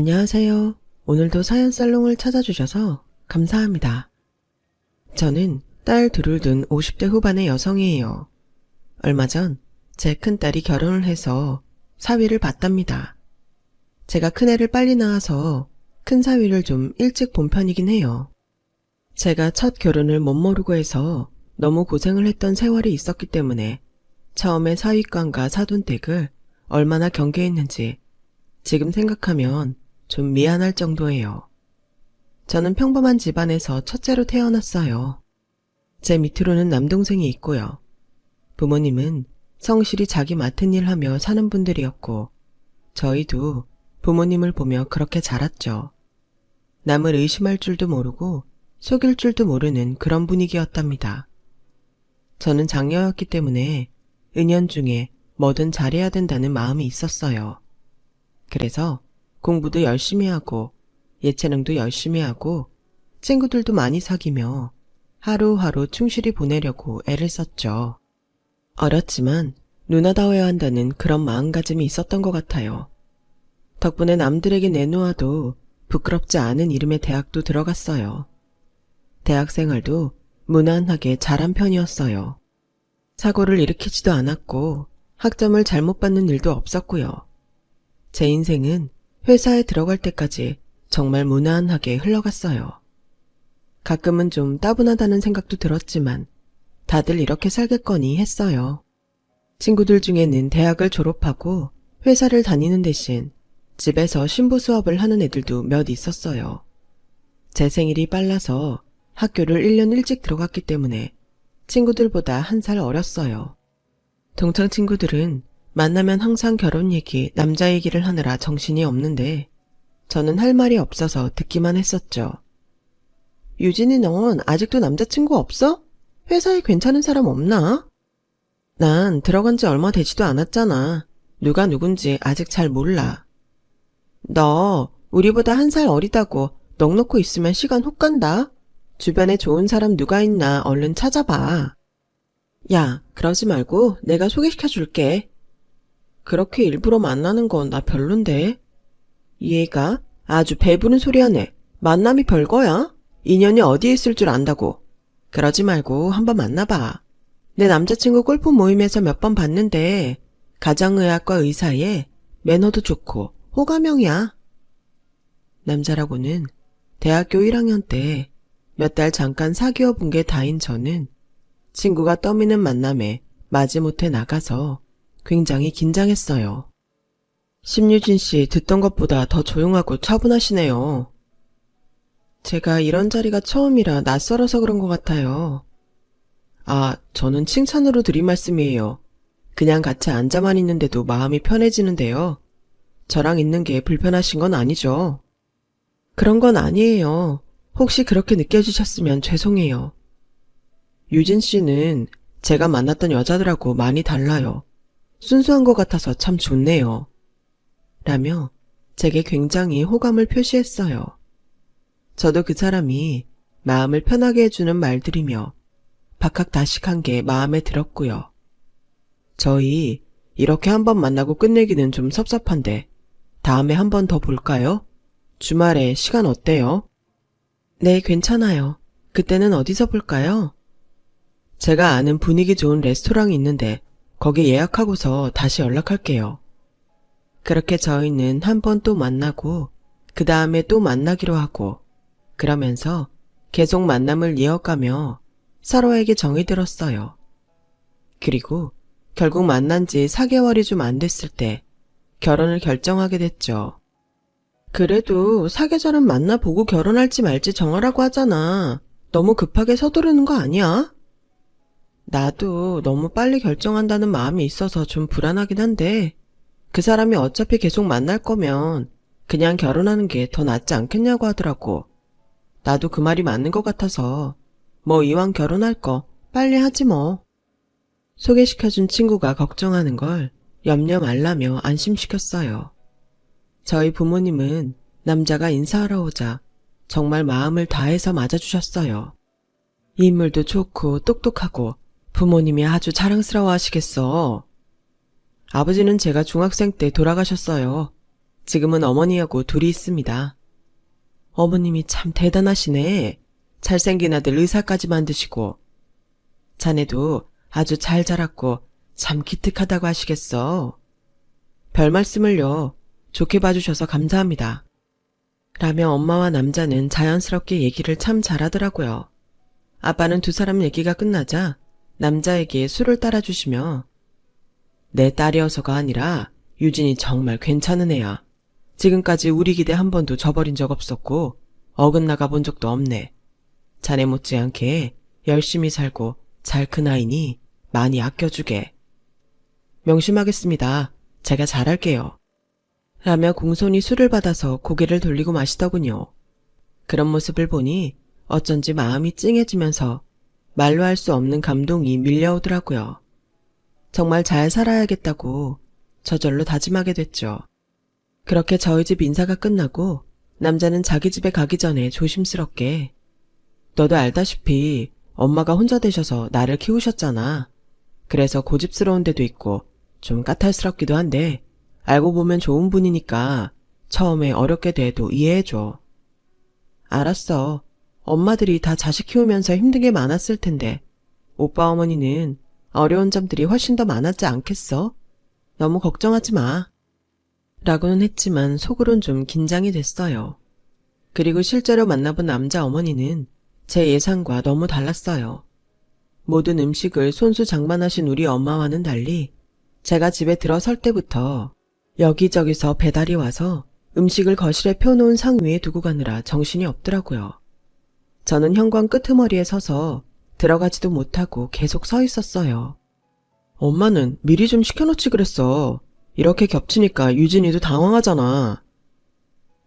안녕하세요. 오늘도 사연 살롱을 찾아주셔서 감사합니다. 저는 딸 둘을 둔 50대 후반의 여성이에요. 얼마 전 제 큰딸이 결혼을 해서 사위를 봤답니다. 제가 큰애를 빨리 낳아서 큰 사위를 좀 일찍 본 편이긴 해요. 제가 첫 결혼을 못 모르고 해서 너무 고생을 했던 세월이 있었기 때문에 처음에 사위감과 사돈댁을 얼마나 경계했는지 지금 생각하면 좀 미안할 정도예요. 저는 평범한 집안에서 첫째로 태어났어요. 제 밑으로는 남동생이 있고요. 부모님은 성실히 자기 맡은 일 하며 사는 분들이었고 저희도 부모님을 보며 그렇게 자랐죠. 남을 의심할 줄도 모르고 속일 줄도 모르는 그런 분위기였답니다. 저는 장녀였기 때문에 은연중에 뭐든 잘해야 된다는 마음이 있었어요. 그래서 공부도 열심히 하고 예체능도 열심히 하고 친구들도 많이 사귀며 하루하루 충실히 보내려고 애를 썼죠. 어렸지만 누나다워야 한다는 그런 마음가짐이 있었던 것 같아요. 덕분에 남들에게 내놓아도 부끄럽지 않은 이름의 대학도 들어갔어요. 대학 생활도 무난하게 잘한 편이었어요. 사고를 일으키지도 않았고 학점을 잘못 받는 일도 없었고요. 제 인생은 회사에 들어갈 때까지 정말 무난하게 흘러갔어요. 가끔은 좀 따분하다는 생각도 들었지만 다들 이렇게 살겠거니 했어요. 친구들 중에는 대학을 졸업하고 회사를 다니는 대신 집에서 신부 수업을 하는 애들도 몇 있었어요. 제 생일이 빨라서 학교를 1년 일찍 들어갔기 때문에 친구들보다 1살 어렸어요. 동창 친구들은 만나면 항상 결혼 얘기, 남자 얘기를 하느라 정신이 없는데 저는 할 말이 없어서 듣기만 했었죠. 유진이 넌 아직도 남자친구 없어? 회사에 괜찮은 사람 없나? 난 들어간 지 얼마 되지도 않았잖아. 누가 누군지 아직 잘 몰라. 너 우리보다 1살 어리다고 넋 놓고 있으면 시간 훅 간다. 주변에 좋은 사람 누가 있나 얼른 찾아봐. 야, 그러지 말고 내가 소개시켜 줄게. 그렇게 일부러 만나는 건 나 별론데. 얘가 아주 배부른 소리 하네. 만남이 별거야? 인연이 어디에 있을 줄 안다고. 그러지 말고 한번 만나봐. 내 남자친구 골프 모임에서 몇 번 봤는데 가정의학과 의사에 매너도 좋고 호감형이야. 남자라고는 대학교 1학년 때 몇 달 잠깐 사귀어 본 게 다인 저는 친구가 떠미는 만남에 마지못해 나가서 굉장히 긴장했어요. 심유진 씨 듣던 것보다 더 조용하고 차분하시네요. 제가 이런 자리가 처음이라 낯설어서 그런 것 같아요. 아, 저는 칭찬으로 드린 말씀이에요. 그냥 같이 앉아만 있는데도 마음이 편해지는데요. 저랑 있는 게 불편하신 건 아니죠? 그런 건 아니에요. 혹시 그렇게 느껴지셨으면 죄송해요. 유진 씨는 제가 만났던 여자들하고 많이 달라요. 순수한 것 같아서 참 좋네요. 라며 제게 굉장히 호감을 표시했어요. 저도 그 사람이 마음을 편하게 해주는 말들이며 박학다식한 게 마음에 들었고요. 저희 이렇게 한번 만나고 끝내기는 좀 섭섭한데 다음에 한 번 더 볼까요? 주말에 시간 어때요? 네, 괜찮아요. 그때는 어디서 볼까요? 제가 아는 분위기 좋은 레스토랑이 있는데 거기 예약하고서 다시 연락할게요. 그렇게 저희는 한 번 또 만나고 그 다음에 또 만나기로 하고 그러면서 계속 만남을 이어가며 서로에게 정이 들었어요. 그리고 결국 만난 지 4개월이 좀 안 됐을 때 결혼을 결정하게 됐죠. 그래도 사계절은 만나보고 결혼할지 말지 정하라고 하잖아. 너무 급하게 서두르는 거 아니야? 나도 너무 빨리 결정한다는 마음이 있어서 좀 불안하긴 한데 그 사람이 어차피 계속 만날 거면 그냥 결혼하는 게 더 낫지 않겠냐고 하더라고. 나도 그 말이 맞는 것 같아서 뭐 이왕 결혼할 거 빨리 하지 뭐. 소개시켜준 친구가 걱정하는 걸 염려 말라며 안심시켰어요. 저희 부모님은 남자가 인사하러 오자 정말 마음을 다해서 맞아주셨어요. 인물도 좋고 똑똑하고 부모님이 아주 자랑스러워 하시겠어. 아버지는 제가 중학생 때 돌아가셨어요. 지금은 어머니하고 둘이 있습니다. 어머님이 참 대단하시네. 잘생긴 아들 의사까지 만드시고. 자네도 아주 잘 자랐고 참 기특하다고 하시겠어. 별 말씀을요. 좋게 봐주셔서 감사합니다. 라며 엄마와 남자는 자연스럽게 얘기를 참 잘하더라고요. 아빠는 두 사람 얘기가 끝나자 남자에게 술을 따라주시며 내 딸이어서가 아니라 유진이 정말 괜찮은 애야. 지금까지 우리 기대 한 번도 저버린 적 없었고 어긋나가 본 적도 없네. 자네 못지않게 열심히 살고 잘 큰 아이니 많이 아껴주게. 명심하겠습니다. 제가 잘할게요. 라며 공손히 술을 받아서 고개를 돌리고 마시더군요. 그런 모습을 보니 어쩐지 마음이 찡해지면서 말로 할 수 없는 감동이 밀려오더라고요. 정말 잘 살아야겠다고 저절로 다짐하게 됐죠. 그렇게 저희 집 인사가 끝나고 남자는 자기 집에 가기 전에 조심스럽게 너도 알다시피 엄마가 혼자 되셔서 나를 키우셨잖아. 그래서 고집스러운 데도 있고 좀 까탈스럽기도 한데 알고 보면 좋은 분이니까 처음에 어렵게 돼도 이해해줘. 알았어. 엄마들이 다 자식 키우면서 힘든 게 많았을 텐데 오빠 어머니는 어려운 점들이 훨씬 더 많았지 않겠어? 너무 걱정하지 마. 라고는 했지만 속으론 좀 긴장이 됐어요. 그리고 실제로 만나본 남자 어머니는 제 예상과 너무 달랐어요. 모든 음식을 손수 장만하신 우리 엄마와는 달리 제가 집에 들어설 때부터 여기저기서 배달이 와서 음식을 거실에 펴놓은 상 위에 두고 가느라 정신이 없더라고요. 저는 현관 끄트머리에 서서 들어가지도 못하고 계속 서 있었어요. 엄마는 미리 좀 시켜놓지 그랬어. 이렇게 겹치니까 유진이도 당황하잖아.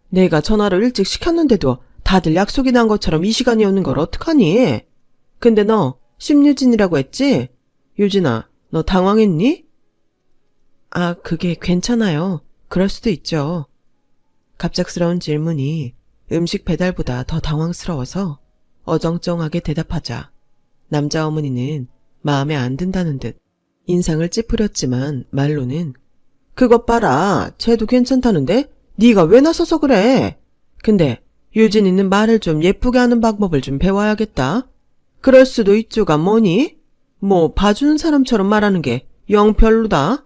내가 전화를 일찍 시켰는데도 다들 약속이 난 것처럼 이 시간이었는 걸 어떡하니? 근데 너 심유진이라고 했지? 유진아, 너 당황했니? 아, 그게 괜찮아요. 그럴 수도 있죠. 갑작스러운 질문이 음식 배달보다 더 당황스러워서 어정쩡하게 대답하자 남자 어머니는 마음에 안 든다는 듯 인상을 찌푸렸지만 말로는 그것 봐라. 쟤도 괜찮다는데? 네가 왜 나서서 그래? 근데 유진이는 말을 좀 예쁘게 하는 방법을 좀 배워야겠다. 그럴 수도 있죠가 뭐니? 뭐 봐주는 사람처럼 말하는 게 영 별로다.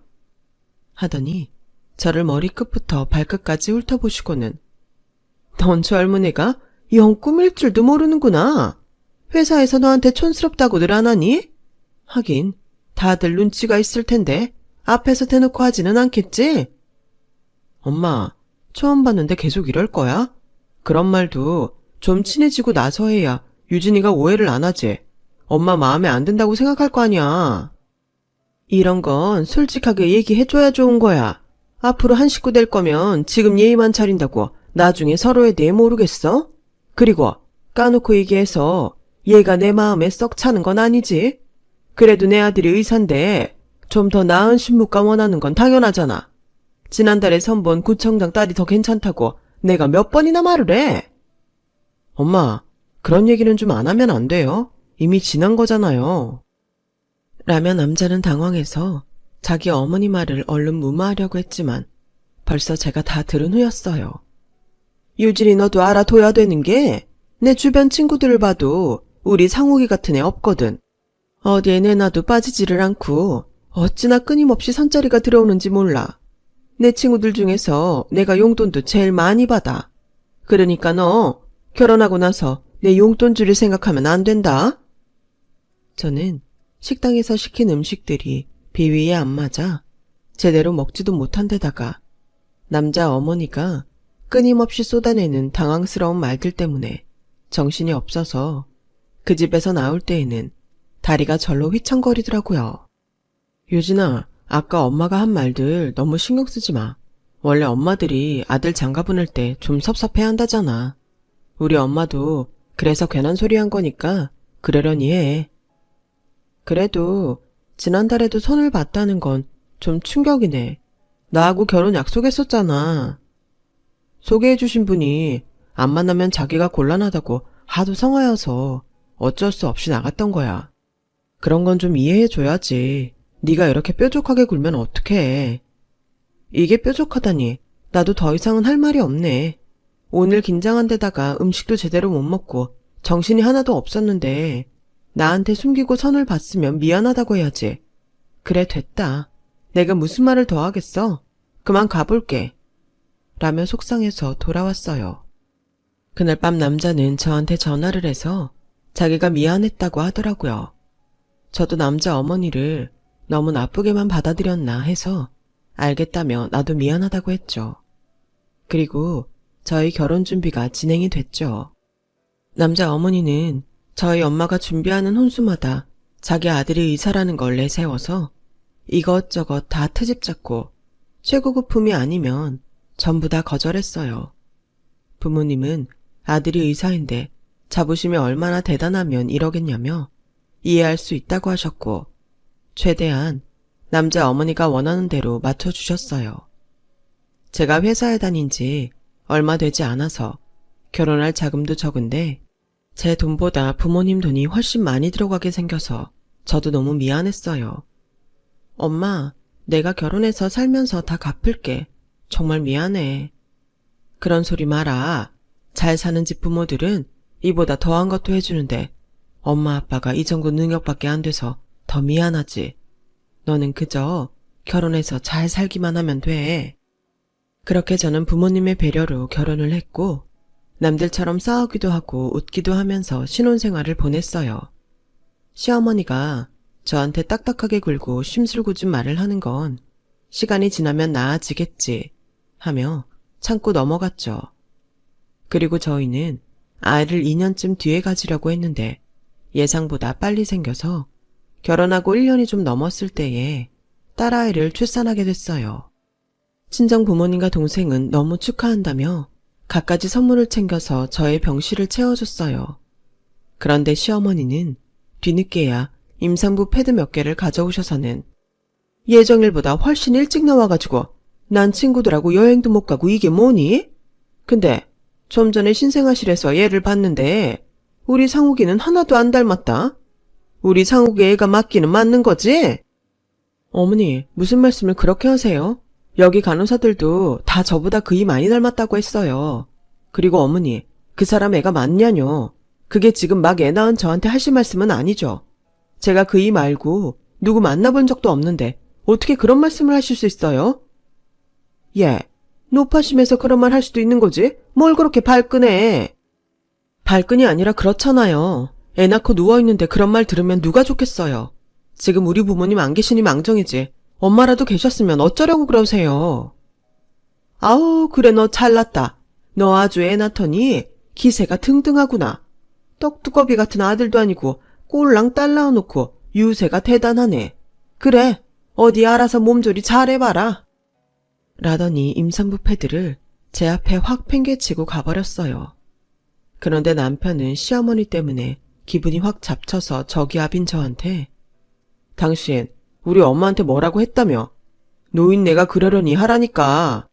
하더니 저를 머리끝부터 발끝까지 훑어보시고는 넌 젊은 애가 영 꾸밀 줄도 모르는구나. 회사에서 너한테 촌스럽다고들 안 하니? 하긴 다들 눈치가 있을 텐데 앞에서 대놓고 하지는 않겠지? 엄마, 처음 봤는데 계속 이럴 거야? 그런 말도 좀 친해지고 나서 해야 유진이가 오해를 안 하지. 엄마 마음에 안 든다고 생각할 거 아니야. 이런 건 솔직하게 얘기해줘야 좋은 거야. 앞으로 한 식구 될 거면 지금 예의만 차린다고 나중에 서로에 대해 모르겠어? 그리고 까놓고 얘기해서 얘가 내 마음에 썩 차는 건 아니지. 그래도 내 아들이 의사인데 좀 더 나은 신부가 원하는 건 당연하잖아. 지난달에 선본 구청장 딸이 더 괜찮다고 내가 몇 번이나 말을 해. 엄마, 그런 얘기는 좀 안 하면 안 돼요. 이미 지난 거잖아요. 라며 남자는 당황해서 자기 어머니 말을 얼른 무마하려고 했지만 벌써 제가 다 들은 후였어요. 유진이 너도 알아둬야 되는 게 내 주변 친구들을 봐도 우리 상욱이 같은 애 없거든. 어디에 내놔도 빠지지를 않고 어찌나 끊임없이 선자리가 들어오는지 몰라. 내 친구들 중에서 내가 용돈도 제일 많이 받아. 그러니까 너 결혼하고 나서 내 용돈 줄일 생각하면 안 된다. 저는 식당에서 시킨 음식들이 비위에 안 맞아 제대로 먹지도 못한 데다가 남자 어머니가 끊임없이 쏟아내는 당황스러운 말들 때문에 정신이 없어서 그 집에서 나올 때에는 다리가 절로 휘청거리더라고요. 유진아, 아까 엄마가 한 말들 너무 신경 쓰지 마. 원래 엄마들이 아들 장가 보낼 때 좀 섭섭해한다잖아. 우리 엄마도 그래서 괜한 소리 한 거니까 그러려니 해. 그래도 지난달에도 손을 봤다는 건 좀 충격이네. 나하고 결혼 약속했었잖아. 소개해주신 분이 안 만나면 자기가 곤란하다고 하도 성하여서 어쩔 수 없이 나갔던 거야. 그런 건 좀 이해해줘야지. 네가 이렇게 뾰족하게 굴면 어떡해. 이게 뾰족하다니 나도 더 이상은 할 말이 없네. 오늘 긴장한 데다가 음식도 제대로 못 먹고 정신이 하나도 없었는데 나한테 숨기고 선을 봤으면 미안하다고 해야지. 그래, 됐다. 내가 무슨 말을 더 하겠어. 그만 가볼게. 라며 속상해서 돌아왔어요. 그날 밤 남자는 저한테 전화를 해서 자기가 미안했다고 하더라고요. 저도 남자 어머니를 너무 나쁘게만 받아들였나 해서 알겠다며 나도 미안하다고 했죠. 그리고 저희 결혼 준비가 진행이 됐죠. 남자 어머니는 저희 엄마가 준비하는 혼수마다 자기 아들이 의사라는 걸 내세워서 이것저것 다 트집 잡고 최고급품이 아니면 전부 다 거절했어요. 부모님은 아들이 의사인데 자부심이 얼마나 대단하면 이러겠냐며 이해할 수 있다고 하셨고 최대한 남자 어머니가 원하는 대로 맞춰주셨어요. 제가 회사에 다닌 지 얼마 되지 않아서 결혼할 자금도 적은데 제 돈보다 부모님 돈이 훨씬 많이 들어가게 생겨서 저도 너무 미안했어요. 엄마, 내가 결혼해서 살면서 다 갚을게. 정말 미안해. 그런 소리 마라. 잘 사는 집 부모들은 이보다 더한 것도 해주는데 엄마 아빠가 이 정도 능력밖에 안 돼서 더 미안하지. 너는 그저 결혼해서 잘 살기만 하면 돼. 그렇게 저는 부모님의 배려로 결혼을 했고 남들처럼 싸우기도 하고 웃기도 하면서 신혼생활을 보냈어요. 시어머니가 저한테 딱딱하게 굴고 심술궂은 말을 하는 건 시간이 지나면 나아지겠지 하며 참고 넘어갔죠. 그리고 저희는 아이를 2년쯤 뒤에 가지려고 했는데 예상보다 빨리 생겨서 결혼하고 1년이 좀 넘었을 때에 딸아이를 출산하게 됐어요. 친정 부모님과 동생은 너무 축하한다며 갖가지 선물을 챙겨서 저의 병실을 채워줬어요. 그런데 시어머니는 뒤늦게야 임산부 패드 몇 개를 가져오셔서는 예정일보다 훨씬 일찍 나와가지고 난 친구들하고 여행도 못 가고 이게 뭐니? 근데 좀 전에 신생아실에서 얘를 봤는데 우리 상욱이는 하나도 안 닮았다. 우리 상욱이 애가 맞기는 맞는 거지? 어머니, 무슨 말씀을 그렇게 하세요? 여기 간호사들도 다 저보다 그이 많이 닮았다고 했어요. 그리고 어머니, 그 사람 애가 맞냐뇨. 그게 지금 막 애 낳은 저한테 하실 말씀은 아니죠. 제가 그이 말고 누구 만나본 적도 없는데 어떻게 그런 말씀을 하실 수 있어요? 예, 노파심에서 그런 말 할 수도 있는 거지? 뭘 그렇게 발끈해? 발끈이 아니라 그렇잖아요. 애 낳고 누워있는데 그런 말 들으면 누가 좋겠어요. 지금 우리 부모님 안 계시니 망정이지. 엄마라도 계셨으면 어쩌려고 그러세요. 아우, 그래 너 잘났다. 너 아주 애 낳더니 기세가 등등하구나. 떡두꺼비 같은 아들도 아니고 꼴랑 딸 낳아놓고 유세가 대단하네. 그래, 어디 알아서 몸조리 잘해봐라. 라더니 임산부 패드를 제 앞에 확 팽개치고 가버렸어요. 그런데 남편은 시어머니 때문에 기분이 확 잡쳐서 저기압인 저한테 당신 우리 엄마한테 뭐라고 했다며? 노인네가 그러려니 하라니까.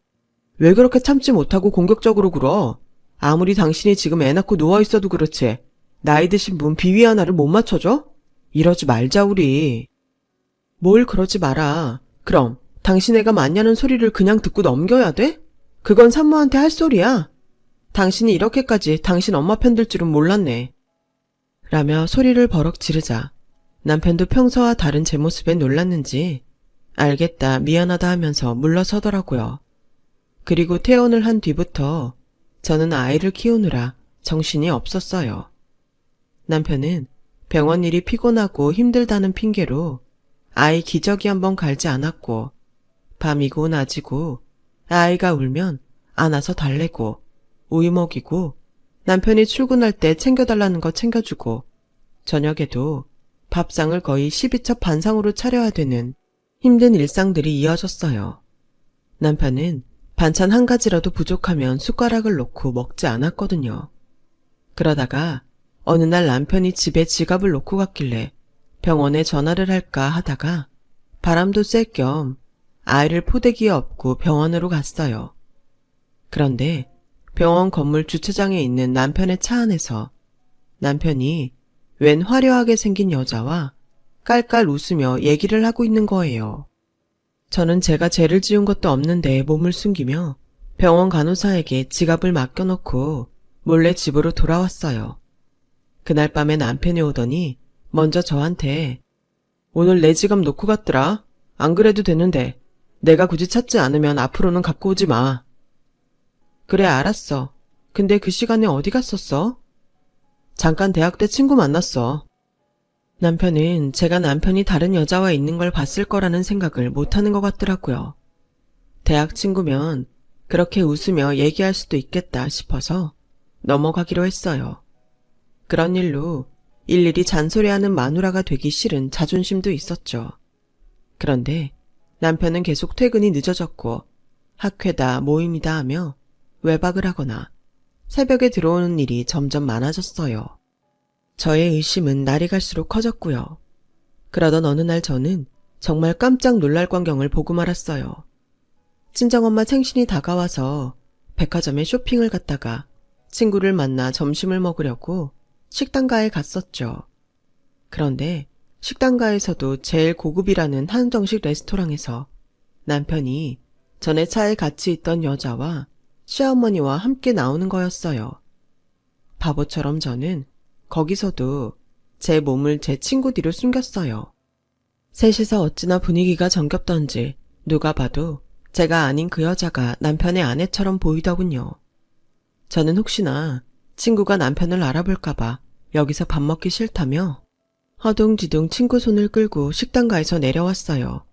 왜 그렇게 참지 못하고 공격적으로 굴어? 아무리 당신이 지금 애 낳고 누워있어도 그렇지 나이 드신 분 비위 하나를 못 맞춰줘? 이러지 말자 우리. 뭘 그러지 마라. 그럼 당신 애가 맞냐는 소리를 그냥 듣고 넘겨야 돼? 그건 산모한테 할 소리야. 당신이 이렇게까지 당신 엄마 편 들 줄은 몰랐네. 라며 소리를 버럭 지르자 남편도 평소와 다른 제 모습에 놀랐는지 알겠다 미안하다 하면서 물러서더라고요. 그리고 퇴원을 한 뒤부터 저는 아이를 키우느라 정신이 없었어요. 남편은 병원 일이 피곤하고 힘들다는 핑계로 아이 기저귀 한번 갈지 않았고 밤이고 낮이고 아이가 울면 안아서 달래고 우유 먹이고 남편이 출근할 때 챙겨달라는 거 챙겨주고 저녁에도 밥상을 거의 12첩 반상으로 차려야 되는 힘든 일상들이 이어졌어요. 남편은 반찬 한 가지라도 부족하면 숟가락을 놓고 먹지 않았거든요. 그러다가 어느 날 남편이 집에 지갑을 놓고 갔길래 병원에 전화를 할까 하다가 바람도 쐴 겸 아이를 포대기에 업고 병원으로 갔어요. 그런데 병원 건물 주차장에 있는 남편의 차 안에서 남편이 웬 화려하게 생긴 여자와 깔깔 웃으며 얘기를 하고 있는 거예요. 저는 제가 죄를 지은 것도 없는데 몸을 숨기며 병원 간호사에게 지갑을 맡겨놓고 몰래 집으로 돌아왔어요. 그날 밤에 남편이 오더니 먼저 저한테 오늘 내 지갑 놓고 갔더라. 안 그래도 되는데 내가 굳이 찾지 않으면 앞으로는 갖고 오지 마. 그래 알았어. 근데 그 시간에 어디 갔었어? 잠깐 대학 때 친구 만났어. 남편은 제가 남편이 다른 여자와 있는 걸 봤을 거라는 생각을 못하는 것 같더라고요. 대학 친구면 그렇게 웃으며 얘기할 수도 있겠다 싶어서 넘어가기로 했어요. 그런 일로 일일이 잔소리하는 마누라가 되기 싫은 자존심도 있었죠. 그런데 남편은 계속 퇴근이 늦어졌고 학회다 모임이다 하며 외박을 하거나 새벽에 들어오는 일이 점점 많아졌어요. 저의 의심은 날이 갈수록 커졌고요. 그러던 어느 날 저는 정말 깜짝 놀랄 광경을 보고 말았어요. 친정엄마 생신이 다가와서 백화점에 쇼핑을 갔다가 친구를 만나 점심을 먹으려고 식당가에 갔었죠. 그런데 식당가에서도 제일 고급이라는 한정식 레스토랑에서 남편이 전에 차에 같이 있던 여자와 시어머니와 함께 나오는 거였어요. 바보처럼 저는 거기서도 제 몸을 제 친구 뒤로 숨겼어요. 셋이서 어찌나 분위기가 정겹던지 누가 봐도 제가 아닌 그 여자가 남편의 아내처럼 보이더군요. 저는 혹시나 친구가 남편을 알아볼까봐 여기서 밥 먹기 싫다며 허둥지둥 친구 손을 끌고 식당가에서 내려왔어요.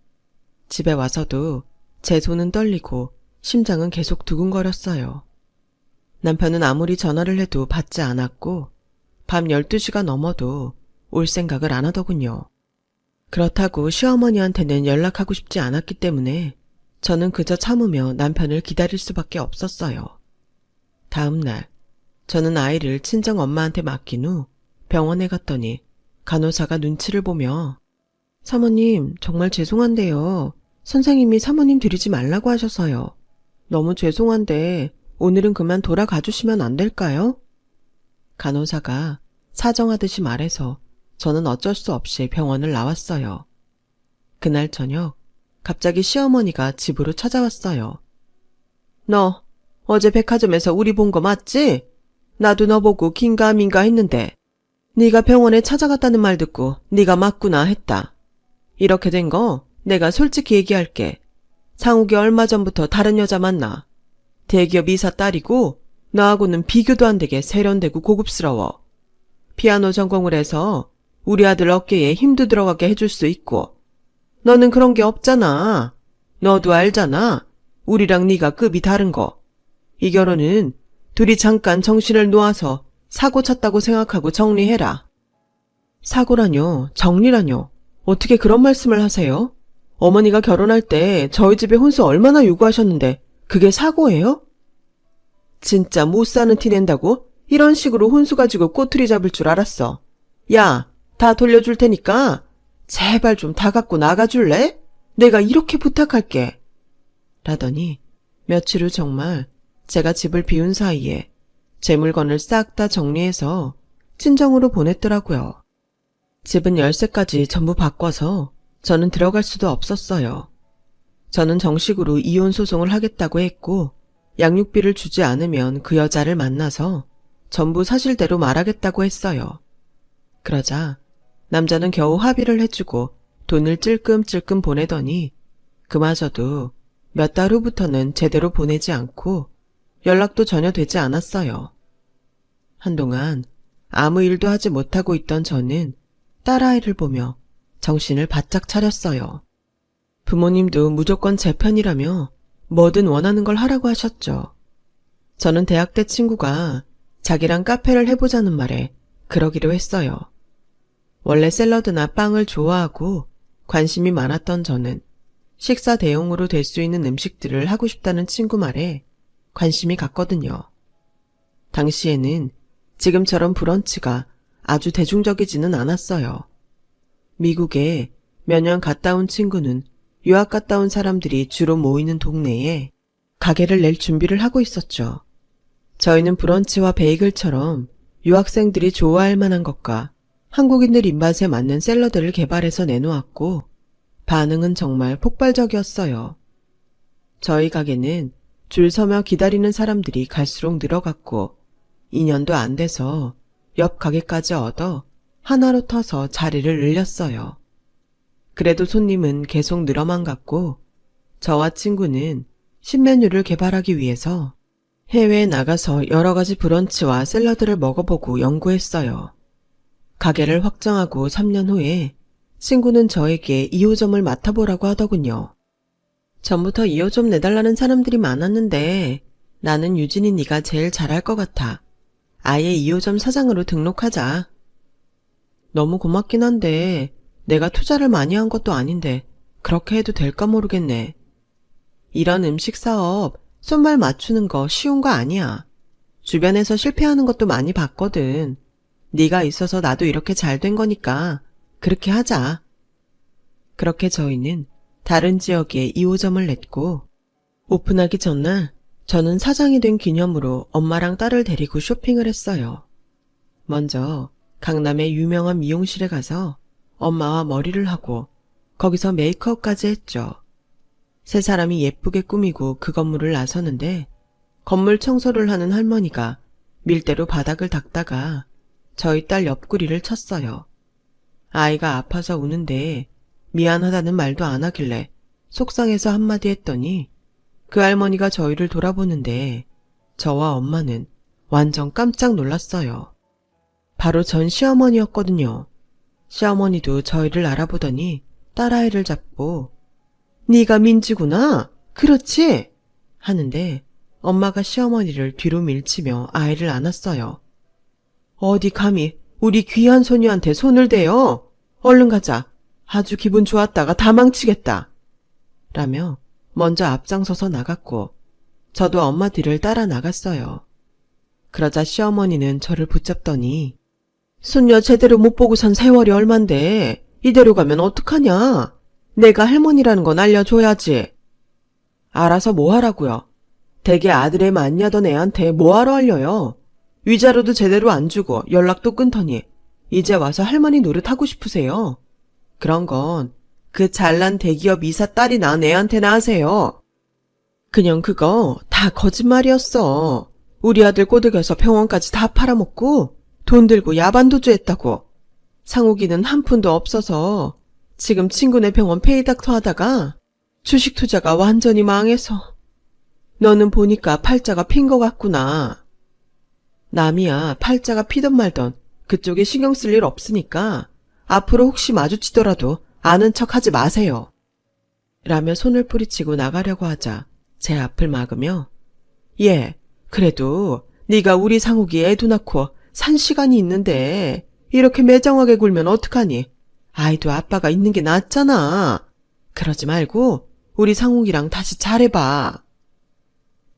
집에 와서도 제 손은 떨리고 심장은 계속 두근거렸어요. 남편은 아무리 전화를 해도 받지 않았고 밤 12시가 넘어도 올 생각을 안 하더군요. 그렇다고 시어머니한테는 연락하고 싶지 않았기 때문에 저는 그저 참으며 남편을 기다릴 수밖에 없었어요. 다음 날 저는 아이를 친정 엄마한테 맡긴 후 병원에 갔더니 간호사가 눈치를 보며 사모님 정말 죄송한데요. 선생님이 사모님 들이지 말라고 하셔서요. 너무 죄송한데 오늘은 그만 돌아가 주시면 안 될까요? 간호사가 사정하듯이 말해서 저는 어쩔 수 없이 병원을 나왔어요. 그날 저녁 갑자기 시어머니가 집으로 찾아왔어요. 너 어제 백화점에서 우리 본 거 맞지? 나도 너 보고 긴가민가 했는데 네가 병원에 찾아갔다는 말 듣고 네가 맞구나 했다. 이렇게 된 거 내가 솔직히 얘기할게. 상욱이 얼마 전부터 다른 여자 만나. 대기업 이사 딸이고 너하고는 비교도 안 되게 세련되고 고급스러워. 피아노 전공을 해서 우리 아들 어깨에 힘도 들어가게 해줄 수 있고 너는 그런 게 없잖아. 너도 알잖아. 우리랑 네가 급이 다른 거. 이 결혼은 둘이 잠깐 정신을 놓아서 사고 쳤다고 생각하고 정리해라. 사고라뇨? 정리라뇨? 어떻게 그런 말씀을 하세요? 어머니가 결혼할 때 저희 집에 혼수 얼마나 요구하셨는데 그게 사고예요? 진짜 못 사는 티 낸다고? 이런 식으로 혼수 가지고 꼬투리 잡을 줄 알았어. 야, 다 돌려줄 테니까 제발 좀 다 갖고 나가줄래? 내가 이렇게 부탁할게. 라더니 며칠 후 정말 제가 집을 비운 사이에 제 물건을 싹 다 정리해서 친정으로 보냈더라고요. 집은 열쇠까지 전부 바꿔서 저는 들어갈 수도 없었어요. 저는 정식으로 이혼 소송을 하겠다고 했고 양육비를 주지 않으면 그 여자를 만나서 전부 사실대로 말하겠다고 했어요. 그러자 남자는 겨우 합의를 해주고 돈을 찔끔찔끔 보내더니 그마저도 몇 달 후부터는 제대로 보내지 않고 연락도 전혀 되지 않았어요. 한동안 아무 일도 하지 못하고 있던 저는 딸아이를 보며 정신을 바짝 차렸어요. 부모님도 무조건 제 편이라며 뭐든 원하는 걸 하라고 하셨죠. 저는 대학 때 친구가 자기랑 카페를 해보자는 말에 그러기로 했어요. 원래 샐러드나 빵을 좋아하고 관심이 많았던 저는 식사 대용으로 될 수 있는 음식들을 하고 싶다는 친구 말에 관심이 갔거든요. 당시에는 지금처럼 브런치가 아주 대중적이지는 않았어요. 미국에 몇 년 갔다 온 친구는 유학 갔다 온 사람들이 주로 모이는 동네에 가게를 낼 준비를 하고 있었죠. 저희는 브런치와 베이글처럼 유학생들이 좋아할 만한 것과 한국인들 입맛에 맞는 샐러드를 개발해서 내놓았고 반응은 정말 폭발적이었어요. 저희 가게는 줄 서며 기다리는 사람들이 갈수록 늘어갔고 2년도 안 돼서 옆 가게까지 얻어 하나로 터서 자리를 늘렸어요. 그래도 손님은 계속 늘어만 갔고 저와 친구는 신메뉴를 개발하기 위해서 해외에 나가서 여러 가지 브런치와 샐러드를 먹어보고 연구했어요. 가게를 확정하고 3년 후에 친구는 저에게 2호점을 맡아보라고 하더군요. 전부터 2호점 내달라는 사람들이 많았는데 나는 유진이 네가 제일 잘할 것 같아. 아예 2호점 사장으로 등록하자. 너무 고맙긴 한데 내가 투자를 많이 한 것도 아닌데 그렇게 해도 될까 모르겠네. 이런 음식 사업 손발 맞추는 거 쉬운 거 아니야. 주변에서 실패하는 것도 많이 봤거든. 네가 있어서 나도 이렇게 잘 된 거니까 그렇게 하자. 그렇게 저희는 다른 지역에 2호점을 냈고 오픈하기 전날 저는 사장이 된 기념으로 엄마랑 딸을 데리고 쇼핑을 했어요. 먼저 강남의 유명한 미용실에 가서 엄마와 머리를 하고 거기서 메이크업까지 했죠. 세 사람이 예쁘게 꾸미고 그 건물을 나서는데 건물 청소를 하는 할머니가 밀대로 바닥을 닦다가 저희 딸 옆구리를 쳤어요. 아이가 아파서 우는데 미안하다는 말도 안 하길래 속상해서 한마디 했더니 그 할머니가 저희를 돌아보는데 저와 엄마는 완전 깜짝 놀랐어요. 바로 전 시어머니였거든요. 시어머니도 저희를 알아보더니 딸아이를 잡고 네가 민지구나? 그렇지? 하는데 엄마가 시어머니를 뒤로 밀치며 아이를 안았어요. 어디 감히 우리 귀한 소녀한테 손을 대요? 얼른 가자. 아주 기분 좋았다가 다 망치겠다. 라며 먼저 앞장서서 나갔고 저도 엄마 뒤를 따라 나갔어요. 그러자 시어머니는 저를 붙잡더니 손녀 제대로 못 보고 산 세월이 얼만데 이대로 가면 어떡하냐? 내가 할머니라는 건 알려줘야지. 알아서 뭐 하라고요? 댁에 아들애 맞냐던 애한테 뭐하러 알려요? 위자료도 제대로 안 주고 연락도 끊더니 이제 와서 할머니 노릇하고 싶으세요? 그런 건 그 잘난 대기업 이사 딸이 낳은 애한테나 하세요. 그냥 그거 다 거짓말이었어. 우리 아들 꼬드겨서 병원까지 다 팔아먹고 돈 들고 야반도주했다고. 상욱이는 한 푼도 없어서 지금 친구네 병원 페이닥터 하다가 주식 투자가 완전히 망해서. 너는 보니까 팔자가 핀 것 같구나. 남이야 팔자가 피던 말던 그쪽에 신경 쓸 일 없으니까 앞으로 혹시 마주치더라도 아는 척 하지 마세요. 라며 손을 뿌리치고 나가려고 하자 제 앞을 막으며 예, 그래도 네가 우리 상욱이 애도 낳고 산 시간이 있는데 이렇게 매정하게 굴면 어떡하니? 아이도 아빠가 있는 게 낫잖아. 그러지 말고 우리 상욱이랑 다시 잘해봐.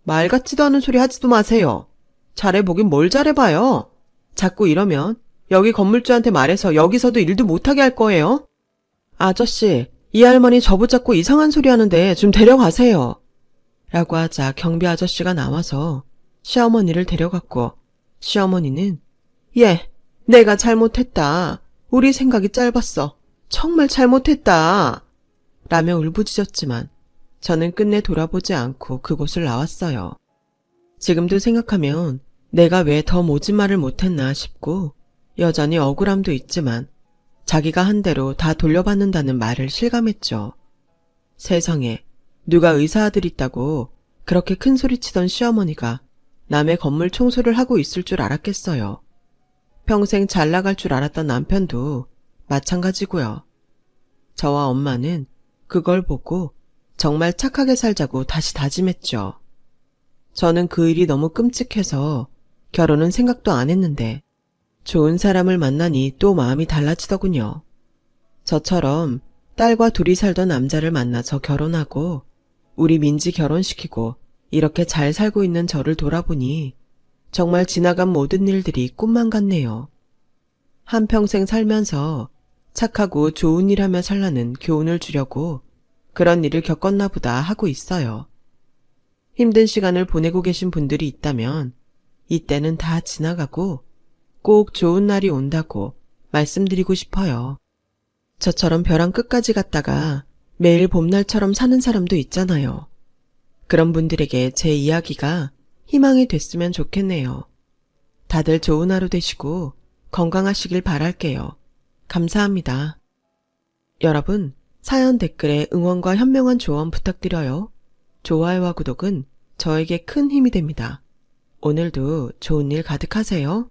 말 같지도 않은 소리 하지도 마세요. 잘해보긴 뭘 잘해봐요. 자꾸 이러면 여기 건물주한테 말해서 여기서도 일도 못하게 할 거예요. 아저씨, 이 할머니 저 붙잡고 이상한 소리 하는데 좀 데려가세요. 라고 하자 경비 아저씨가 나와서 시어머니를 데려갔고 시어머니는 예, 내가 잘못했다. 우리 생각이 짧았어. 정말 잘못했다. 라며 울부짖었지만 저는 끝내 돌아보지 않고 그곳을 나왔어요. 지금도 생각하면 내가 왜 더 모진 말을 못했나 싶고 여전히 억울함도 있지만 자기가 한 대로 다 돌려받는다는 말을 실감했죠. 세상에 누가 의사 아들 있다고 그렇게 큰 소리 치던 시어머니가 남의 건물 청소를 하고 있을 줄 알았겠어요. 평생 잘 나갈 줄 알았던 남편도 마찬가지고요. 저와 엄마는 그걸 보고 정말 착하게 살자고 다시 다짐했죠. 저는 그 일이 너무 끔찍해서 결혼은 생각도 안 했는데 좋은 사람을 만나니 또 마음이 달라지더군요. 저처럼 딸과 둘이 살던 남자를 만나서 결혼하고 우리 민지 결혼시키고 이렇게 잘 살고 있는 저를 돌아보니 정말 지나간 모든 일들이 꿈만 같네요. 한평생 살면서 착하고 좋은 일 하며 살라는 교훈을 주려고 그런 일을 겪었나 보다 하고 있어요. 힘든 시간을 보내고 계신 분들이 있다면 이때는 다 지나가고 꼭 좋은 날이 온다고 말씀드리고 싶어요. 저처럼 벼랑 끝까지 갔다가 매일 봄날처럼 사는 사람도 있잖아요. 그런 분들에게 제 이야기가 희망이 됐으면 좋겠네요. 다들 좋은 하루 되시고 건강하시길 바랄게요. 감사합니다. 여러분, 사연 댓글에 응원과 현명한 조언 부탁드려요. 좋아요와 구독은 저에게 큰 힘이 됩니다. 오늘도 좋은 일 가득하세요.